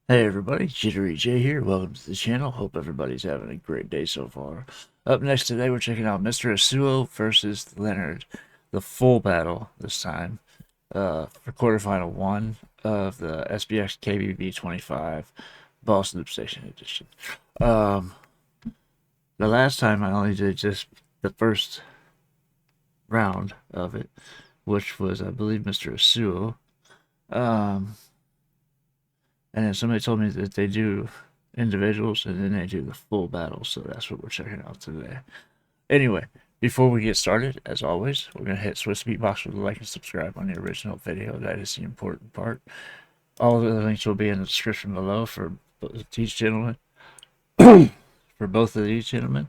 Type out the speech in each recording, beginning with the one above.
Hey everybody, JitteryJay here. Welcome to the channel. Hope everybody's having a great day so far. Up next today, we're checking out Mr. Esuoh versus Leonard, the full battle this time, for quarterfinal 1 of the SBX KBB25 Boss Loopstation edition. The last time I only did just the first round of it, which was, I believe, Mr. Esuoh. And then somebody told me that they do individuals and then they do the full battle, so that's what we're checking out today. Anyway, before we get started, as always, we're going to hit Swissbeatbox with a like and subscribe on the original video. That is the important part. All of the links will be in the description below for each gentleman, for both of these gentlemen,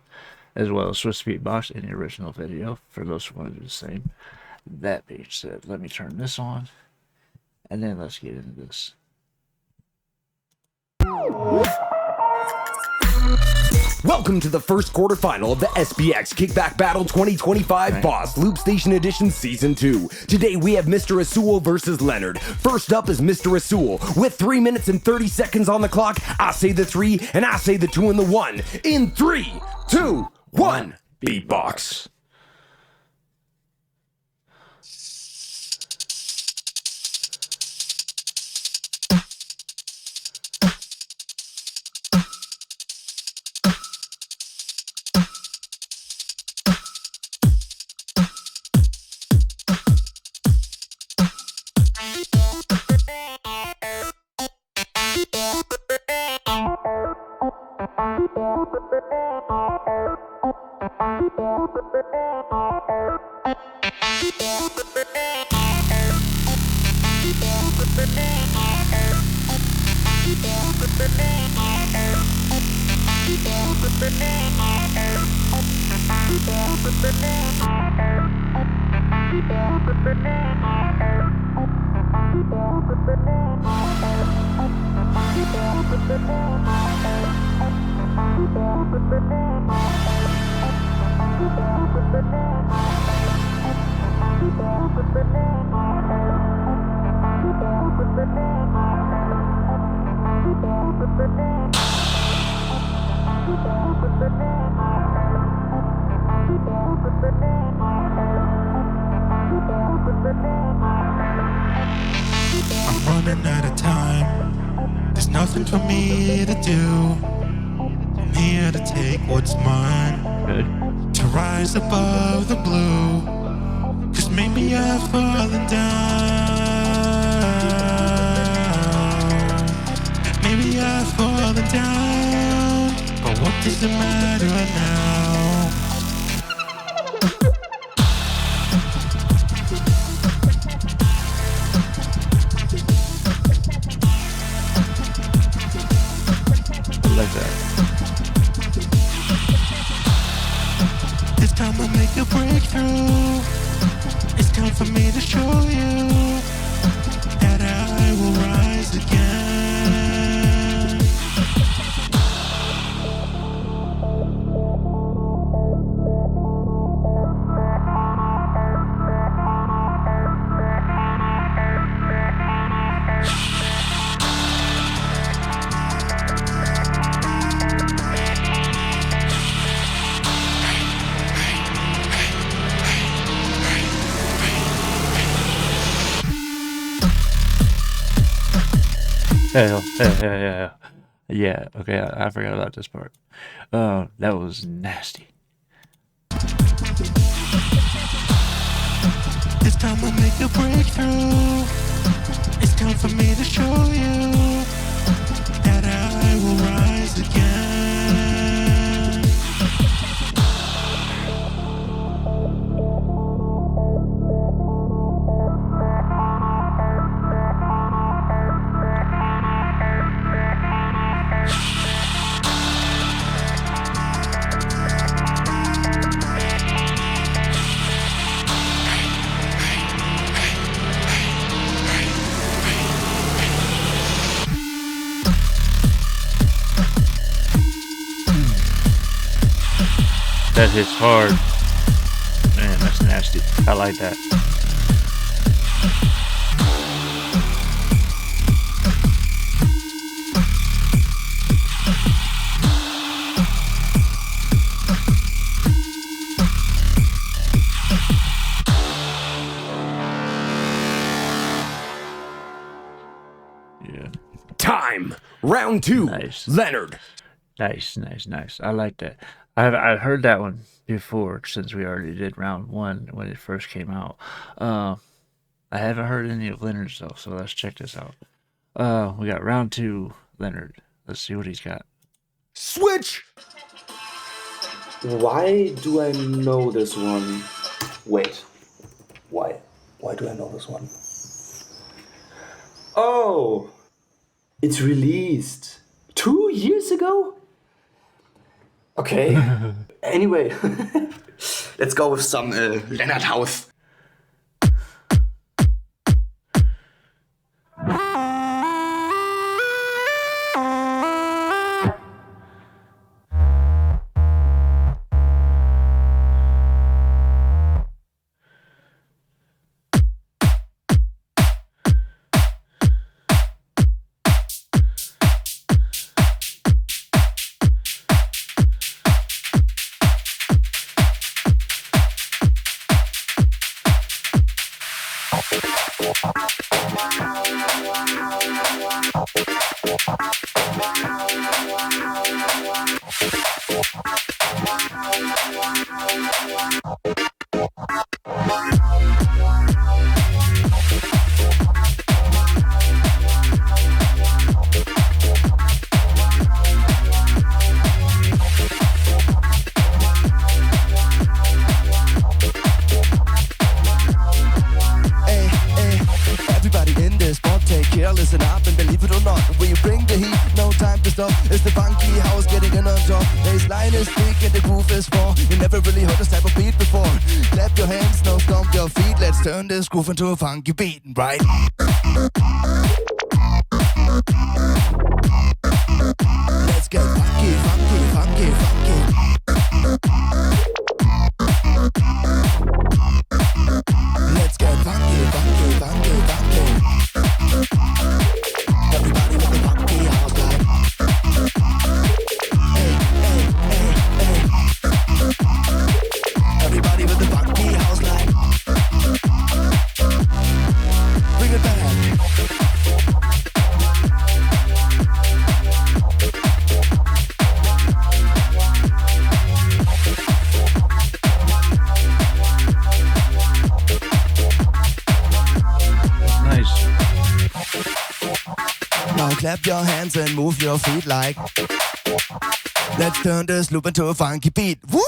as well as Swissbeatbox in the original video for those who want to do the same. That being said, let me turn this on, and then let's get into this. Welcome to the first quarterfinal of the SBX Kickback Battle 2025 Boss Loopstation Edition Season 2. Today we have Mr. Esuoh versus Leonard. First up is Mr. Esuoh. With 3 minutes and 30 seconds on the clock, I say the 3 and I say the 2 and the 1. In 3, 2, 1, beatbox. I'm running out of time. There's nothing for me to do. I'm here to take what's mine. Good. To rise above the blue. Cause maybe I've fallen down. Maybe I've fallen down. But what does it matter now? Like that. It's time to make a breakthrough. It's time for me to show you that I will rise again. Yeah, okay, I forgot about this part. That was nasty. It's time to make a breakthrough. It's time for me to show you that I will rise again. That hits hard. Man, that's nasty. I like that. Time. Round 2. Nice. Leonard. Nice. I like that. I've heard that one before since we already did round 1 when it first came out. I haven't heard any of Leonard's though, so let's check this out. We got round 2, Leonard. Let's see what he's got. Switch. Why do I know this one? Wait. Why? Why do I know this one? Oh! It's released 2 years ago? Okay. Anyway, let's go with some Lennard House. Listen up and believe it or not, when you bring the heat, no time to stop. It's the funky house getting in on top. Bass line is big and the groove is raw. You never really heard this type of beat before. Clap your hands, now stomp your feet. Let's turn this groove into a funky beat, right? Let's get funky, funky, funky, funky. Let's get funky, funky, funky, funky. Everybody with the funky house light. Hey, hey, hey, hey. Everybody with the funky house light. Bring it back. Now clap your hands and move your feet like. Let's turn this loop into a funky beat. Whoop!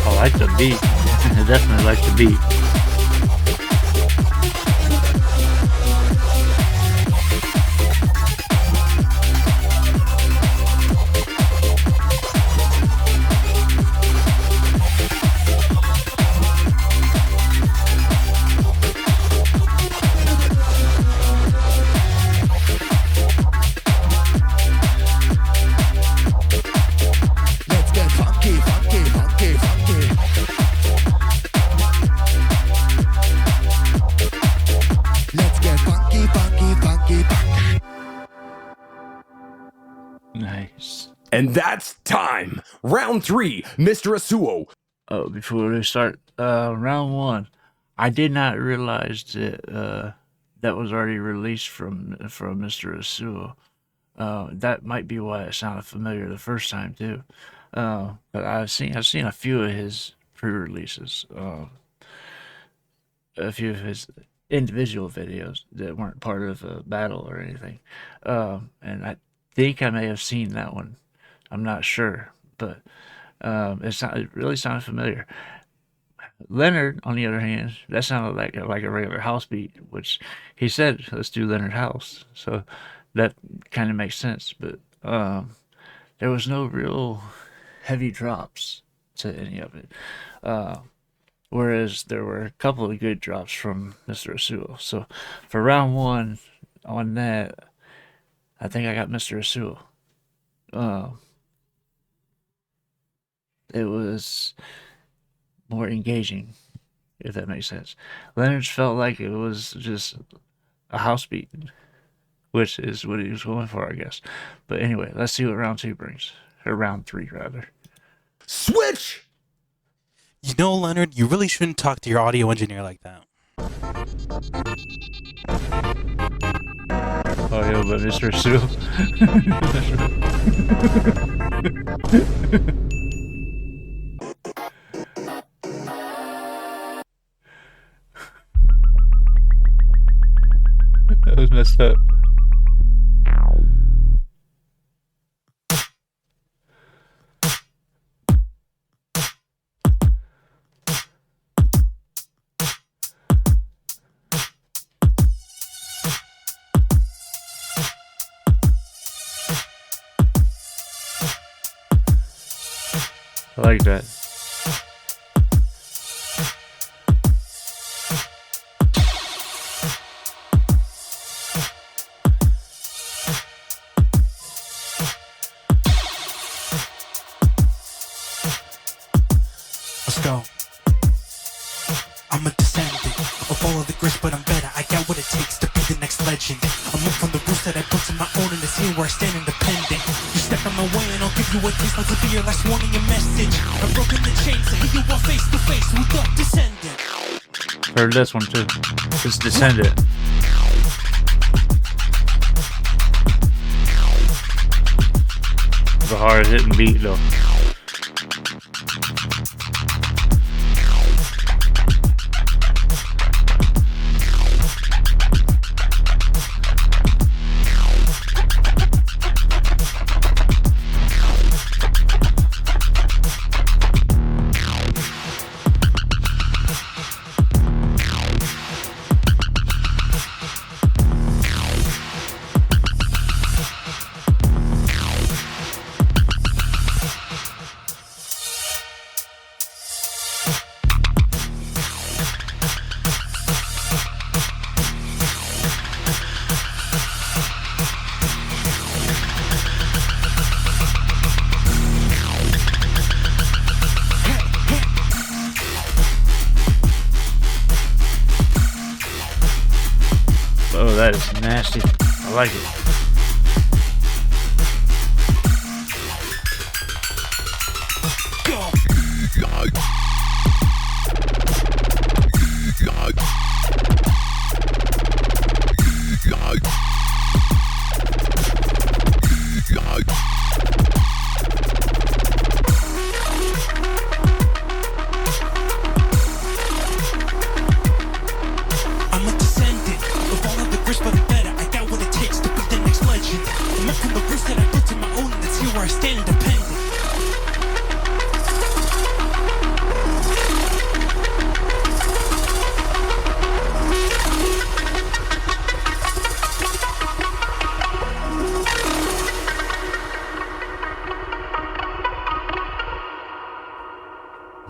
I like the beat. I definitely like the beat. Let's get funky, funky, funky, funky. Let's get funky, funky, funky, funky. Nice. And that's time. Round 3, Mr. Esuoh. Oh, before we start round 1, I did not realize that that was already released from Mr. Esuoh. That might be why it sounded familiar the first time too. But I've seen a few of his pre-releases, a few of his individual videos that weren't part of a battle or anything, and I think I may have seen that one. I'm not sure, but it really sounded familiar. Leonard, on the other hand, that sounded like a regular house beat, which he said, let's do Leonard House. So that kind of makes sense, but there was no real heavy drops to any of it. Whereas there were a couple of good drops from Mr. Esuoh. So for round 1 on that, I think I got Mr. Esuoh. It was more engaging, if that makes sense. Leonard's felt like it was just a house beat, which is what he was going for, I guess. But anyway, let's see what round 2 brings. Or round 3, rather. Switch. You know, Leonard, you really shouldn't talk to your audio engineer like that. Audio by Mr. Esuoh. That was messed up. I like that. Let's go. I'm a descendant of all of the greats, but I'm better. I got what it takes to be the next legend. I'm up from the roots that I built to my own, and it's here where I stand independent. You step on my way and I'll give you a taste. Like to be your last warning and message. I've broken the chains to hit you all face to face with the descendant. Heard this one too. It's Descendant. It's a hard hitting beat though. Oh, that is nasty. I like it. I'm a descendant of all of the greats, but I'm better. I got what it takes to be the next legend. I'm up from the roots that I built to my own, and it's here where I stand independent.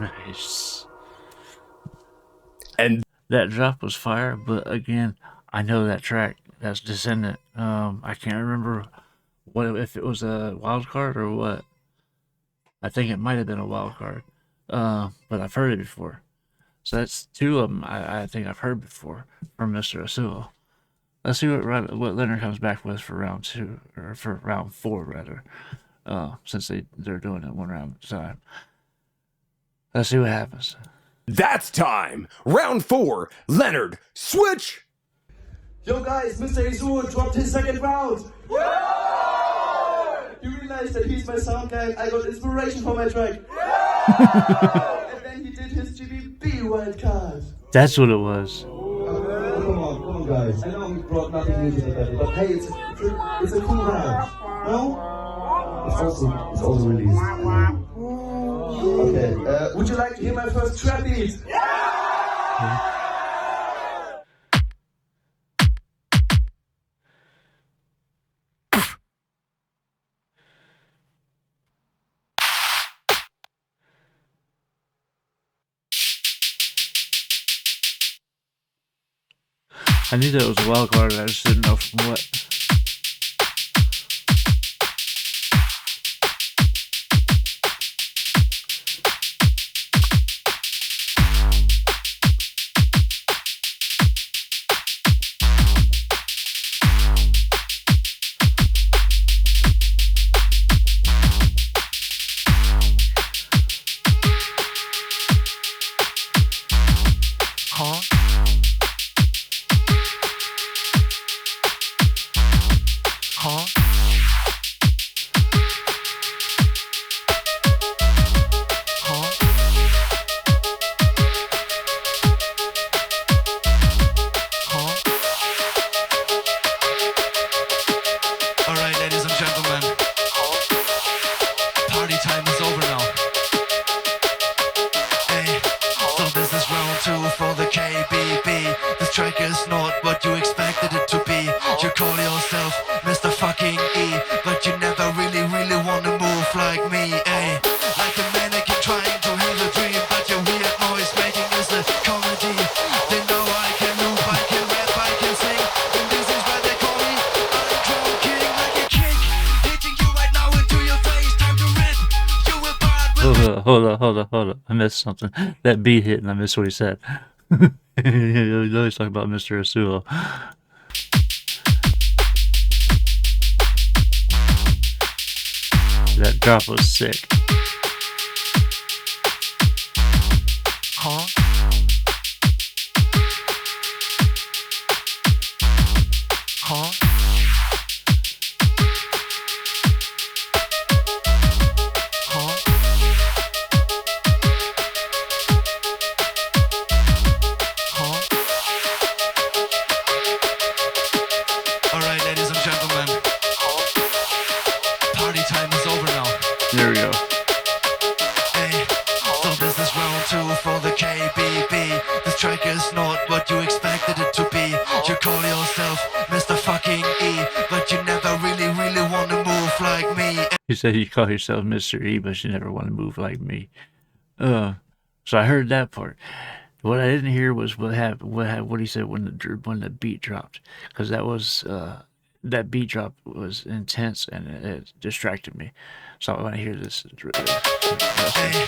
Nice. And That drop was fire, but again, I know that track. That's Descendant. I can't remember if it was a wild card or what. I think it might have been a wild card. But I've heard it before. So that's two of them I think I've heard before from Mr. Esuoh. Let's see what Leonard comes back with for round 2, or for round 4 rather. Since they're doing it one round at a time. Let's see what happens. that's time. Round 4. Leonard, switch. Yo guys, Mr. Esuoh dropped his second round. You realize that he's my sound guy. I got inspiration for my track. And then he did his GBB wildcard. That's what it was. Come on guys. I know we brought nothing new to the battle, but hey, it's a cool round. No? It's also released. Okay, would you like to hear my first trap beat? I knew that was a wild card, I just didn't know from what. Huh? Huh? Huh? Huh? Alright, ladies and gentlemen. Party time is over now. Hey, so this is round 2 for the KBB. This track is not what you expected it to be. You call yourself Mr. fucking E, but you never really wanna move like me, eh? Like a mannequin trying to have a dream, but your weird noise making is a comedy. They know I can move, I can rap, I can sing, and this is why they call me Underground King. Like a kick, hitting you right now into your face. Time to rip, you will part with Hold up. I missed something. That beat hit and I missed what he said. He's always talking about Mr. Esuoh. That drop was sick. Huh? Huh? Huh? Huh? Alright, ladies and gentlemen. Party time is over now. There we go. Hey, so this is round 2 for the KBB. This track is not what you expected it to be. You call yourself Mr. fucking E, but you never really wanna move like me. You said you call yourself Mr. E, but you never want to move like me. So I heard that part. What I didn't hear was what he said when the beat dropped, because that beat drop was intense and it distracted me. So I want to hear this. Hey,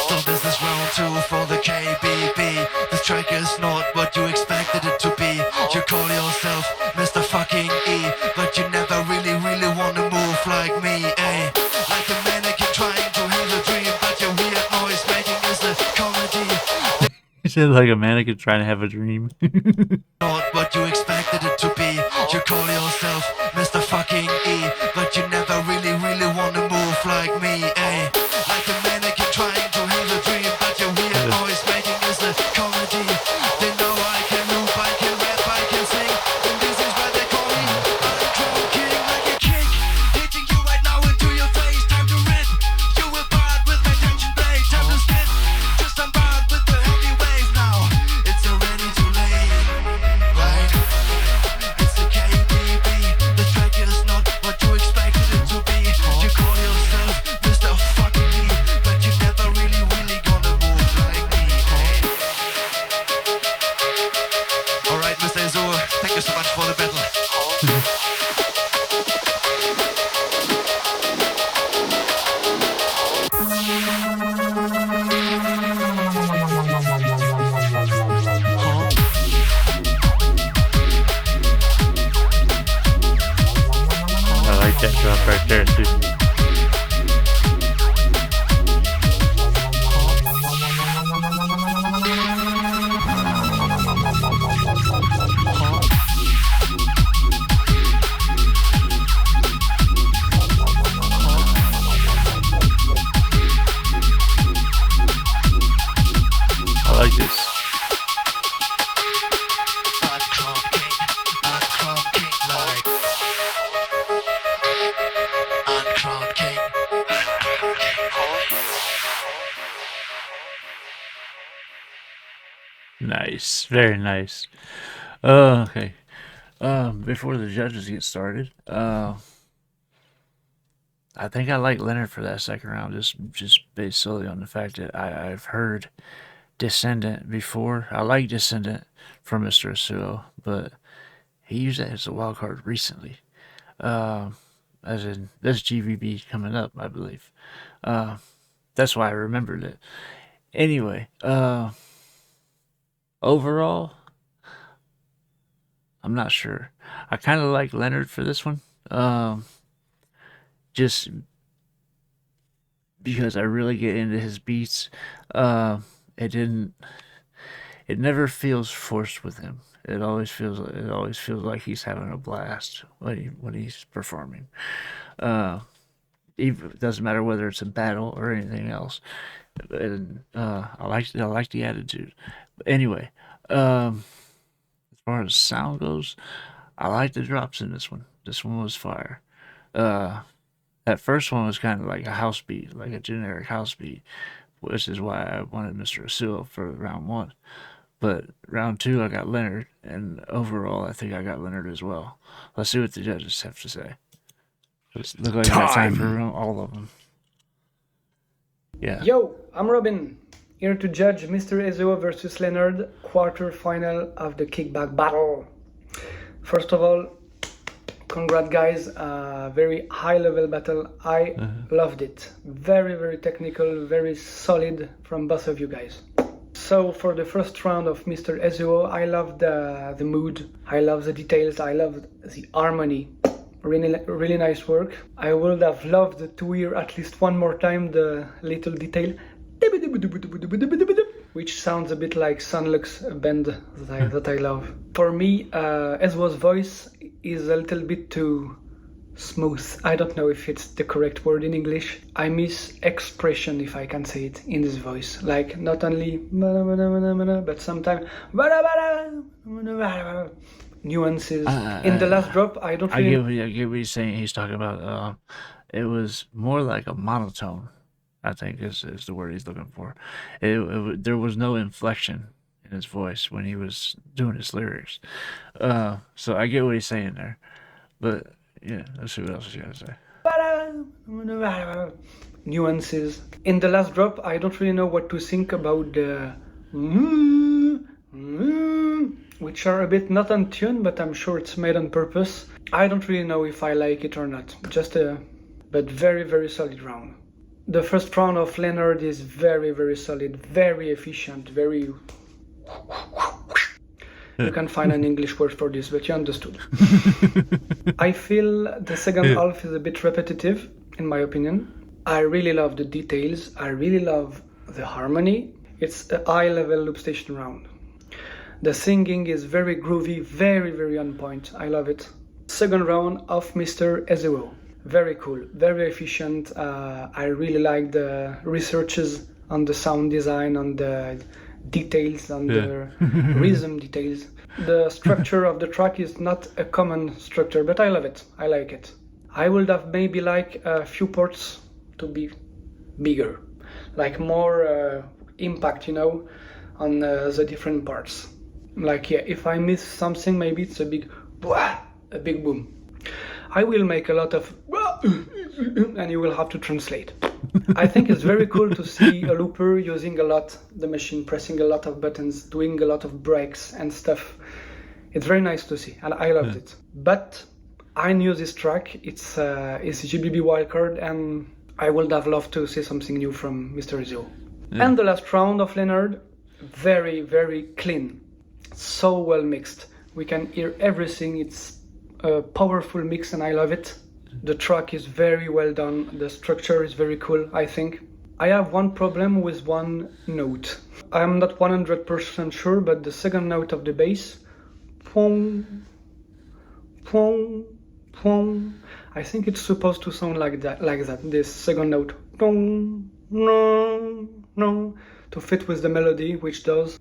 so this is round 2 for the KBB. This track is not what you expected it to be. You call yourself Mr. fucking E, but you never really wanna move like me, eh? Like a mannequin trying to have a dream, but your weird noise making is a comedy. He said like a mannequin trying to have a dream. Not what you expected it to be. You call yourself Mr. fucking E, but you never really wanna move like me, eh? Like a mannequin trying to have a dream, but your weird noise making is a comedy. They know I can move, I can rap, I can sing, and this is why they call me Underground King. Like a kick, hitting you right now into your face. Time to rip, you will part with my tension blade. Time to spit, just unbarred with the heavy wave now. It's already too late, right? It's the KBB. The track is not what you expected it to be. You call yourself Mr. fucking E, but you never really gonna move like me, eh? Alright, Mr. Esuoh, thank you so much for the battle. I like that drop right there too. I like this. Uncrowned king, like uncrowned king. Nice, very nice. Okay. Before the judges get started, I think I like Leonard for that second round, just based solely on the fact that I've heard Descendant before. I like Descendant from Mr. Esuoh, but he used that as a wild card recently. As in this GVB coming up, I believe. That's why I remembered it. Anyway, overall, I'm not sure. I kind of like Leonard for this one. Just because I really get into his beats. It it never feels forced with him. It always feels like he's having a blast when he's performing. It doesn't matter whether it's a battle or anything else. And I like the attitude. But anyway, as far as sound goes, I like the drops in this one. This one was fire. That first one was kind of like a house beat, like a generic house beat, which is why I wanted Mr. Esuoh for round 1. But round 2, I got Leonard, and overall, I think I got Leonard as well. Let's see what the judges have to say. It looks like I got time for all of them. Yeah. Yo, I'm Robin, here to judge Mr. Esuoh versus Leonard, quarter-final of the kickback battle. First of all, congrats guys, very high-level battle. I loved it. Very, very technical, very solid from both of you guys. So for the first round of Mr. Esuoh, I loved the mood, I love the details, I love the harmony. Really nice work. I would have loved to hear at least one more time the little detail, which sounds a bit like Sunlux band that I love. For me, Esuoh's voice is a little bit too smooth. I don't know if it's the correct word in English. I miss expression, if I can say it, in his voice. Like not only but sometimes nuances. In the last drop, I don't really... I get what he's saying. He's talking about, it was more like a monotone, I think is the word he's looking for. There was no inflection in his voice when he was doing his lyrics. So I get what he's saying there. But, yeah, let's see what else he's got to say. Nuances. In the last drop, I don't really know what to think about the... which are a bit not on tune, but I'm sure it's made on purpose. I don't really know if I like it or not. But very, very solid round. The first round of Leonard is very, very solid, very efficient, very... You can find an English word for this, but you understood. I feel the second half is a bit repetitive, in my opinion. I really love the details. I really love the harmony. It's a high-level Loopstation round. The singing is very groovy, very, very on point. I love it. Second round of Mr. Esuoh. Very cool, very efficient. I really like the researches on the sound design, on the details, on the rhythm details. The structure of the track is not a common structure, but I love it. I like it. I would have maybe like a few parts to be bigger, like more impact, you know, on the different parts. Like, yeah, if I miss something, maybe it's a big boom. I will make a lot of and you will have to translate. I think it's very cool to see a looper using a lot the machine, pressing a lot of buttons, doing a lot of breaks and stuff. It's very nice to see, and I loved it. But I knew this track, it's GBB wildcard, and I would have loved to see something new from Mr. Esuoh. And the last round of Leonard, very, very clean. So well mixed. We can hear everything. It's a powerful mix and I love it. The track is very well done. The structure is very cool, I think. I have one problem with one note. I'm not 100% sure, but the second note of the bass, pong, pong, pong, I think it's supposed to sound like that, this second note, pong, no, no, to fit with the melody, which does.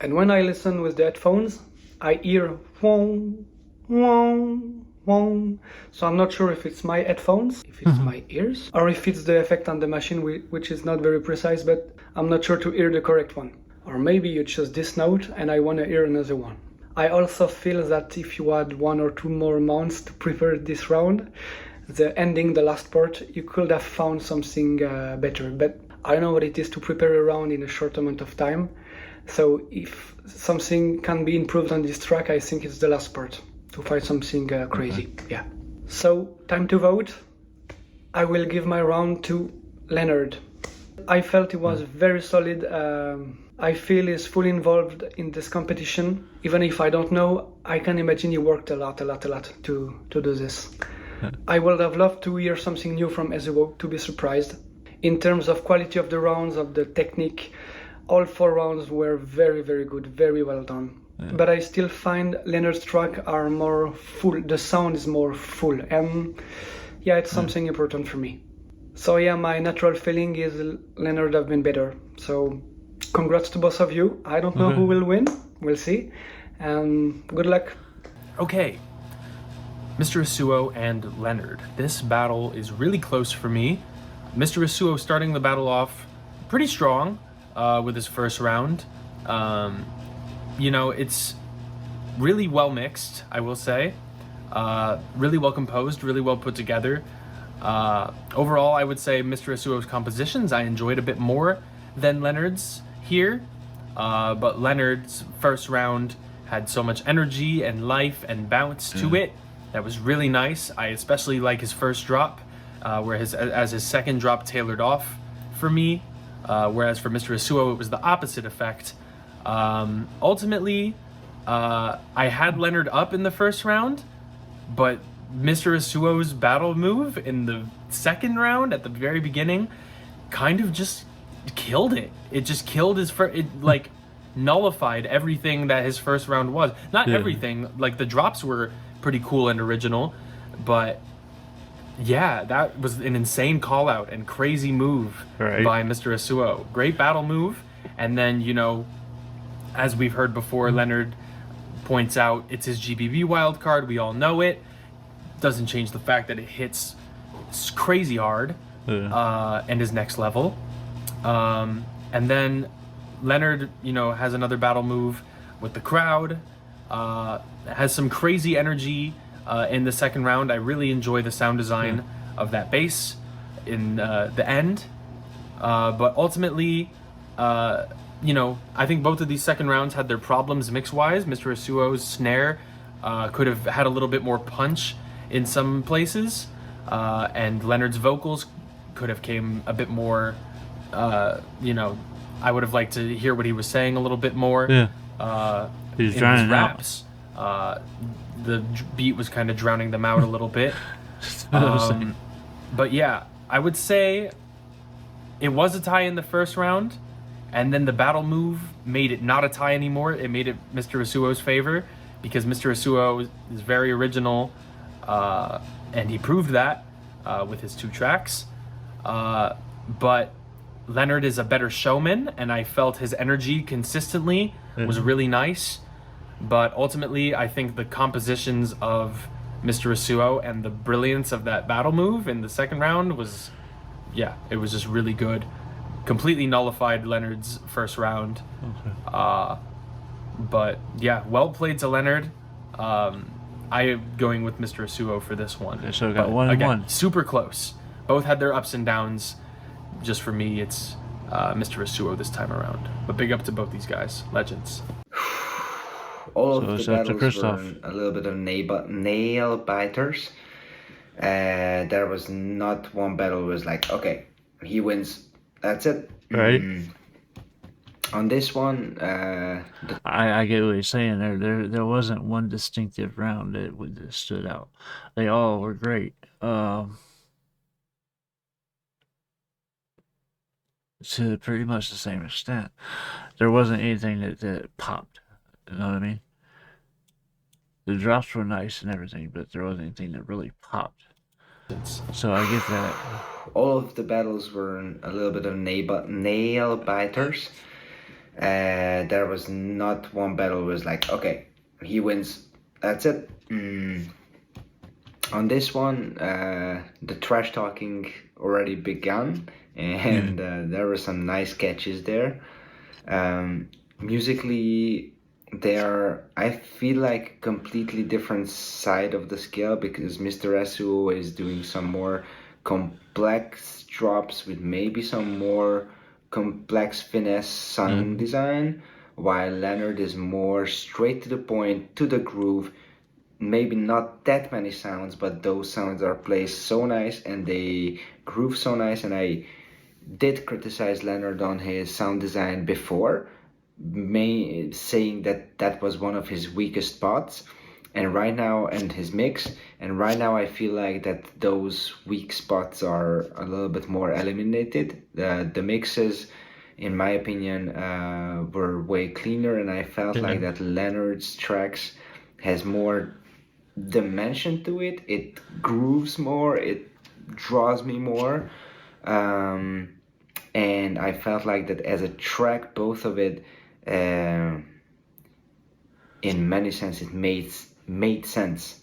And when I listen with the headphones, I hear wong, wong, wong. So I'm not sure if it's my headphones, if it's my ears, or if it's the effect on the machine, which is not very precise, but I'm not sure to hear the correct one. Or maybe you chose this note and I want to hear another one. I also feel that if you had 1 or 2 more months to prepare this round, the ending, the last part, you could have found something better. But I know what it is to prepare a round in a short amount of time. So if something can be improved on this track, I think it's the last part to find something crazy. Yeah. So time to vote. I will give my round to Leonard. I felt it was very solid. I feel he's fully involved in this competition. Even if I don't know, I can imagine he worked a lot to do this. I would have loved to hear something new from Esuoh, to be surprised. In terms of quality of the rounds, of the technique, all 4 rounds were very, very good, very well done. Yeah. But I still find Leonard's track are more full. The sound is more full, and yeah, it's something important for me. So yeah, my natural feeling is Leonard have been better. So congrats to both of you. I don't know who will win. We'll see. And good luck. Okay, Mr. Esuoh and Leonard. This battle is really close for me. Mr. Esuoh starting the battle off pretty strong with his first round. You know, it's really well mixed, I will say. Really well composed, really well put together. Overall, I would say Mr. Esuoh's compositions I enjoyed a bit more than Leonard's here. But Leonard's first round had so much energy and life and bounce to it. That was really nice. I especially like his first drop, where his second drop tailored off for me. Whereas for Mr. Esuoh, it was the opposite effect. Ultimately, I had Leonard up in the first round, but Mr. Esuoh's battle move in the second round at the very beginning kind of just killed it. It just killed his first, it like nullified everything that his first round was. Not everything, like the drops were pretty cool and original, but yeah, that was an insane call out and crazy move by Mr. Esuoh. Great battle move. And then, you know, as we've heard before, Leonard points out it's his GBB wildcard. We all know it. Doesn't change the fact that it hits crazy hard and is next level. And then Leonard, you know, has another battle move with the crowd. Has some crazy energy in the second round. I really enjoy the sound design of that bass in the end. But ultimately, you know, I think both of these second rounds had their problems mix-wise. Mr. Esuoh's snare could have had a little bit more punch in some places, and Leonard's vocals could have came a bit more, you know, I would have liked to hear what he was saying a little bit more. He was in drowning his raps. The beat was kind of drowning them out a little bit. But yeah, I would say it was a tie in the first round, and then the battle move made it not a tie anymore. It made it Mr. Esuoh's favor, because Mr. Esuoh is very original, and he proved that with his 2 tracks. But Leonard is a better showman, and I felt his energy consistently was really nice. But ultimately, I think the compositions of Mr. Esuoh and the brilliance of that battle move in the second round was, yeah, it was just really good. Completely nullified Leonard's first round. But yeah, well played to Leonard. I am going with Mr. Esuoh for this one. So we got But 1 and again, 1. Super close. Both had their ups and downs. Just for me, it's Mr. Esuoh this time around. But big up to both these guys. Legends. All So of it's the up to battles were Christoph. a little bit of nail biters. There was not one battle was like, okay, he wins, that's it. Right. On this one, I get what you're saying there. There wasn't one distinctive round that stood out. They all were great. To pretty much the same extent. There wasn't anything that popped. You know what I mean? The drops were nice and everything, but there wasn't anything that really popped. So I get that. all of the battles were a little bit of nail biters. There was not one battle was like, okay, he wins, that's it. On this one, the trash talking already began, and there were some nice catches there. Musically, they are, I feel like, completely different side of the scale, because Mr. Esuoh is doing some more complex drops with maybe some more complex finesse sound design, while Leonard is more straight to the point, to the groove. Maybe not that many sounds, but those sounds are placed so nice and they groove so nice. And I did criticize Leonard on his sound design before, saying that that was one of his weakest spots. and right now, and his mix, and right now I feel like that those weak spots are a little bit more eliminated. The mixes, in my opinion, were way cleaner, and I felt like that Leonard's tracks has more dimension to it. It grooves more, it draws me more, and I felt like that as a track, both of it, in many sense, it made sense.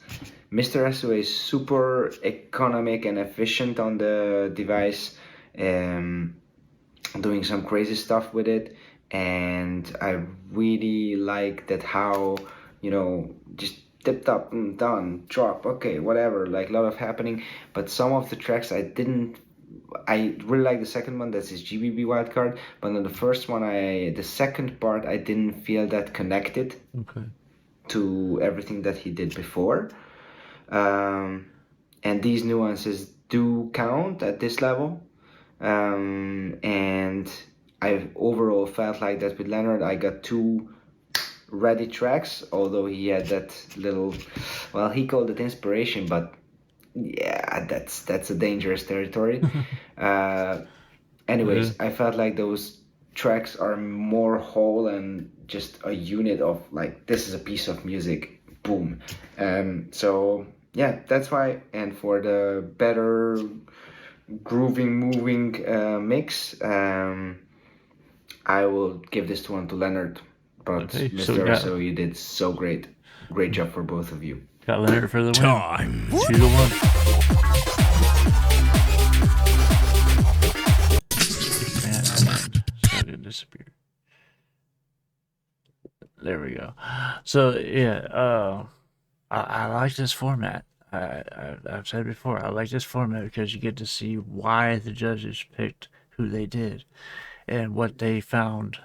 Mr. Esuoh is super economic and efficient on the device, doing some crazy stuff with it, and I really like that how, you know, just tipped up, done, drop, okay, whatever, like a lot of happening. But some of the tracks I really like the second one, that's his GBB wildcard, but on the first one, the second part, I didn't feel that connected to everything that he did before. And these nuances do count at this level. And I overall felt like that with Leonard, I got 2 ready tracks, although he had that little, well, he called it inspiration, but yeah, that's a dangerous territory. Anyways, I felt like those tracks are more whole and just a unit of like, this is a piece of music, boom. So yeah, that's why. And for the better grooving, moving mix, I will give this one to Leonard. But Okay, Mr. Esuoh, you did so great job for both of you. Got Leonard for the win. Time. 2-1. Man, so it disappeared. There we go. So yeah, I like this format. I've said before, I like this format because you get to see why the judges picked who they did and what they found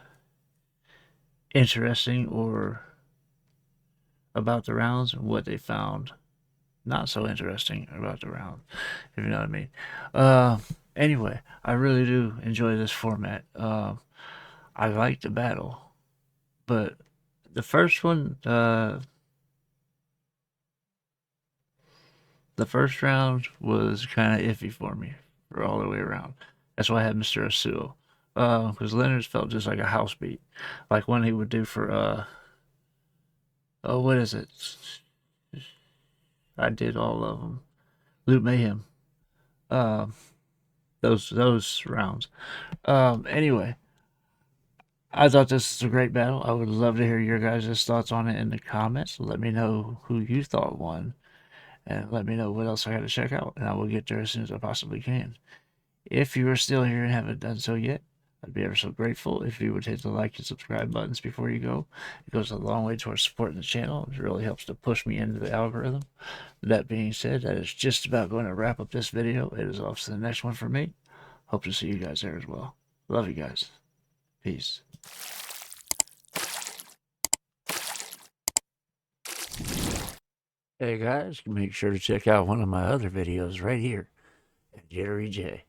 interesting or about the rounds and what they found not so interesting about the round, if you know what I mean. Anyway, I really do enjoy this format. I like the battle, but the first one, the first round was kind of iffy for me for all the way around. That's why I had Mr. Esuoh. Because Leonard's felt just like a house beat, like one he would do for what is it? I did all of them. Loop Mayhem. Those rounds. Anyway, I thought this was a great battle. I would love to hear your guys' thoughts on it in the comments. Let me know who you thought won, and let me know what else I got to check out, and I will get there as soon as I possibly can. If you are still here and haven't done so yet, I'd be ever so grateful if you would hit the like and subscribe buttons before you go. It goes a long way towards supporting the channel. It really helps to push me into the algorithm. That being said, that is just about going to wrap up this video. It is off to the next one for me. Hope to see you guys there as well. Love you guys. Peace. Hey guys, make sure to check out one of my other videos right here at JitteryJay.